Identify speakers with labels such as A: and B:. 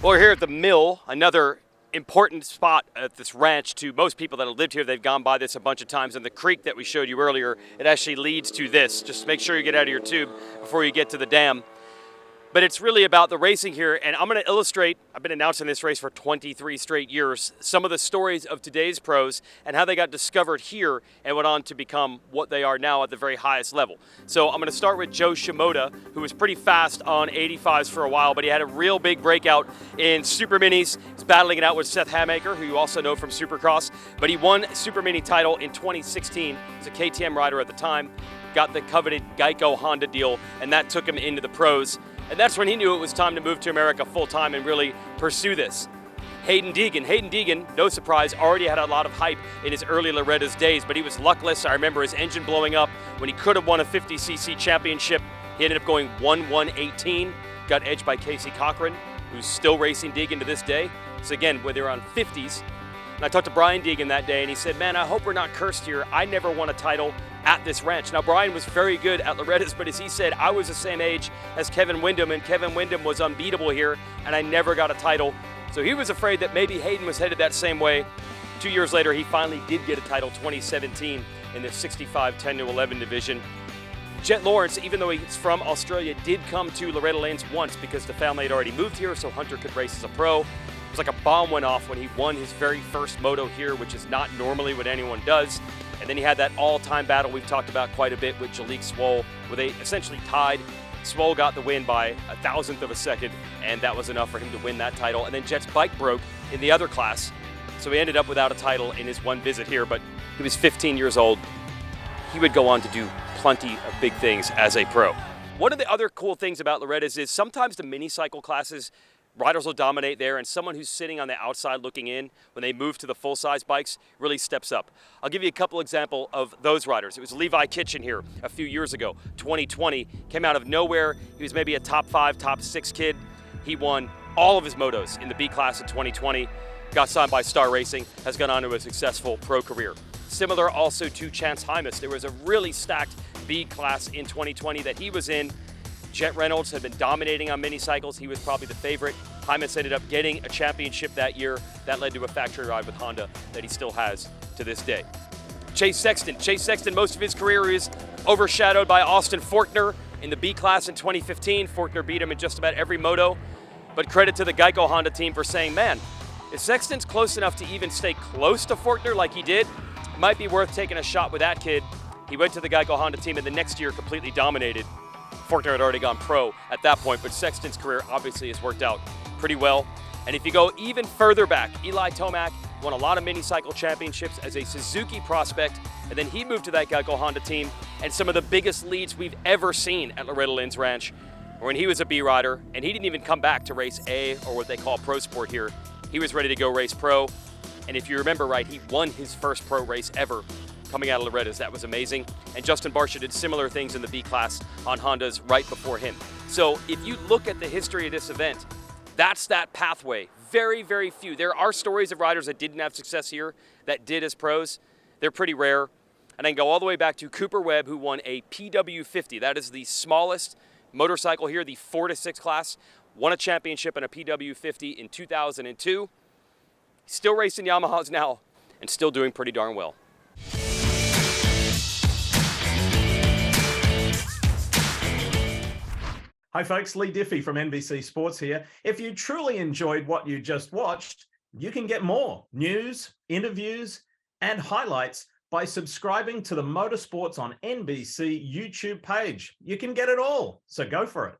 A: Well, we're here at the mill, another important spot at this ranch to most people that have lived here. They've gone by this a bunch of times, and the creek that we showed you earlier, it actually leads to this. Just make sure you get out of your tube before you get to the dam. But it's really about the racing here, and I'm going to illustrate, I've been announcing this race for 23 straight years, some of the stories of today's pros and how they got discovered here and went on to become what they are now at the very highest level. So I'm going to start with Joe Shimoda, who was pretty fast on 85s for a while, but he had a real big breakout in Super Minis. He's battling it out with Seth Hamaker, who you also know from Supercross, but he won Super Mini title in 2016. He was a KTM rider at the time, got the coveted Geico Honda deal, and that took him into the pros. And that's when he knew it was time to move to America full-time and really pursue this. Hayden Deegan, no surprise, already had a lot of hype in his early Loretta's days, but he was luckless. I remember his engine blowing up when he could have won a 50cc championship. He ended up going 1-1-18, got edged by Casey Cochran, who's still racing Deegan to this day. So again, when they were on 50s, and I talked to Brian Deegan that day, and he said, man, I hope we're not cursed here. I never won a title at this ranch. Now, Brian was very good at Loretta's, but as he said, I was the same age as Kevin Windham, and Kevin Windham was unbeatable here, and I never got a title. So he was afraid that maybe Hayden was headed that same way. 2 years later, he finally did get a title, 2017, in the 65 10-11 division. Jett Lawrence, even though he's from Australia, did come to Loretta Lynn's once because the family had already moved here, so Hunter could race as a pro. It was like a bomb went off when he won his very first moto here, which is not normally what anyone does. And then he had that all-time battle we've talked about quite a bit with Jalek Swoll, where they essentially tied. Swoll got the win by 1,000th of a second, and that was enough for him to win that title. And then Jett's bike broke in the other class, so he ended up without a title in his one visit here, but he was 15 years old. He would go on to do plenty of big things as a pro. One of the other cool things about Loretta's is sometimes the mini cycle classes, riders will dominate there, and someone who's sitting on the outside looking in when they move to the full-size bikes really steps up. I'll give you a couple examples of those riders. It was Levi Kitchen here a few years ago, 2020, came out of nowhere. He was maybe a top 5, top 6 kid. He won all of his motos in the B class in 2020, got signed by Star Racing, has gone on to a successful pro career. Similar also to Chance Hymas. There was a really stacked B class in 2020 that he was in. Jet Reynolds had been dominating on mini cycles. He was probably the favorite. Hymas ended up getting a championship that year. That led to a factory ride with Honda that he still has to this day. Chase Sexton, most of his career is overshadowed by Austin Forkner in the B class in 2015. Forkner beat him in just about every moto. But credit to the Geico Honda team for saying, man, if Sexton's close enough to even stay close to Forkner like he did, it might be worth taking a shot with that kid. He went to the Geico Honda team, and the next year completely dominated. Forkner had already gone pro at that point, but Sexton's career obviously has worked out pretty well. And if you go even further back, Eli Tomac won a lot of mini cycle championships as a Suzuki prospect, and then he moved to that Geico Honda team, and some of the biggest leads we've ever seen at Loretta Lynn's ranch were when he was a B rider, and he didn't even come back to race A, or what they call pro sport here. He was ready to go race pro, and if you remember right, he won his first pro race ever coming out of Loretta's. That was amazing. And Justin Barcia did similar things in the B class on Hondas right before him. So if you look at the history of this event, that's that pathway. Very, very few. There are stories of riders that didn't have success here that did as pros. They're pretty rare. And I can go all the way back to Cooper Webb, who won a PW50. That is the smallest motorcycle here, the 4 to 6 class. Won a championship in a PW50 in 2002. Still racing Yamahas now and still doing pretty darn well.
B: Hi folks, Lee Diffie from NBC Sports here. If you truly enjoyed what you just watched, you can get more news, interviews, and highlights by subscribing to the Motorsports on NBC YouTube page. You can get it all, so go for it.